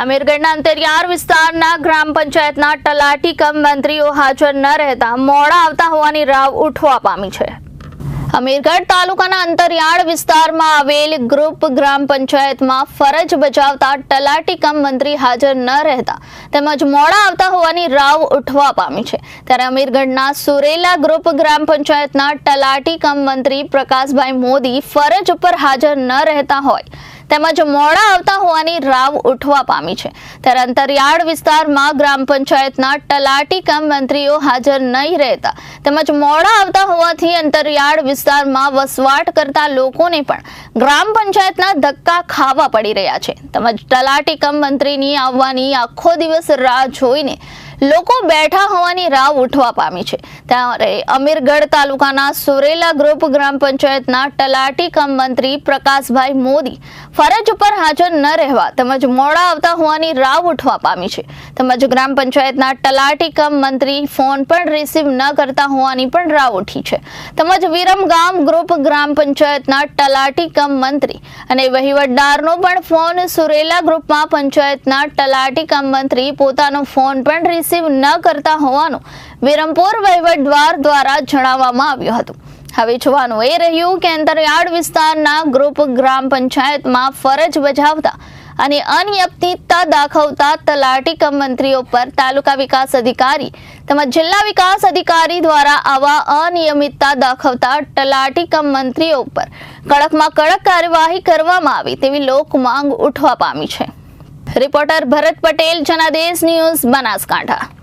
અમીરગઢના અંતરિયાળ વિસ્તારના ગ્રામ પંચાયતના તલાટી કમ મંત્રીઓ હાજર ન રહેતા મોડા આવતા હોવાની રાવ ઉઠવા પામી છે। અમીરગઢ તાલુકાના અંતરિયાળ વિસ્તારમાં આવેલ ગ્રુપ ગ્રામ પંચાયતમાં ફરજ બજાવતા તલાટી કમ મંત્રી હાજર ન રહેતા તેમજ મોડા આવતા હોવાની રાવ ઉઠવા પામી છે। ત્યારે અમીરગઢના સુરેલા ગ્રુપ ગ્રામ પંચાયતના તલાટી કમ મંત્રી પ્રકાશભાઈ મોદી ફરજ ઉપર હાજર ન રહેતા હોય તેમજ મોડા આવતા હોવાની રાવ ઉઠવા પામી છે। ત્યારે અંતરિયાળ વિસ્તારમાં ગ્રામ પંચાયતના તલાટી કમ મંત્રીઓ હાજર નહીં રહેતા તેમજ મોડા આવતા હોવાથી અંતરિયાળ વિસ્તારમાં વસવાટ કરતા લોકોને પણ ગ્રામ પંચાયતના ધક્કા ખાવા પડી રહ્યા છે। તેમજ તલાટી કમ મંત્રીની આવવાની આખો દિવસ રાહ જોઈને લોકો બેઠા હોવાની રાવ ઉઠવા પામી છે। ત્યારે અમીરગઢ તાલુકાના સુરેલા ગ્રુપ ગ્રામ પંચાયતના તલાટી કમ મંત્રી પ્રકાશભાઈ મોદી ફરજ ઉપર હાજર ન રહેવા તેમજ મોડા આવતા હોવાની રાવ ઉઠવા પામી છે। તેમજ ગ્રામ પંચાયતના તલાટી કમ મંત્રી ફોન પણ રિસીવ ન કરતા હોવાની પણ રાવ ઉઠી છે। તેમજ વિરમગામ ગ્રુપ ગ્રામ પંચાયતના તલાટી કમ મંત્રી અને વહીવટદારનો પણ ફોન સુરેલા ગ્રુપમાં પંચાયતના તલાટી કમ મંત્રી પોતાનો ફોન પણ રિસીવ ન કરતા હોવાનું વિરમપુર વહીવટદાર દ્વારા જણાવવામાં આવ્યું હતું। હવે જોવાનું એ રહ્યું કે અંતરિયાળ વિસ્તારના ગ્રુપ ગ્રામ પંચાયતમાં ફરજ બજાવતા અને અનિયમિતતા દાખવતા તલાટી કમ મંત્રીઓ પર તાલુકા વિકાસ અધિકારી તેમજ જિલ્લા વિકાસ અધિકારી દ્વારા આવા અનિયમિતતા દાખવતા તલાટી કમ મંત્રીઓ પર કડકમાં કડક કાર્યવાહી કરવામાં આવે તેવી લોક માંગ ઉઠવા પામી છે। રિપોર્ટર ભરત પટેલ, જનાદેશ ન્યૂઝ, બનાસકાંઠા।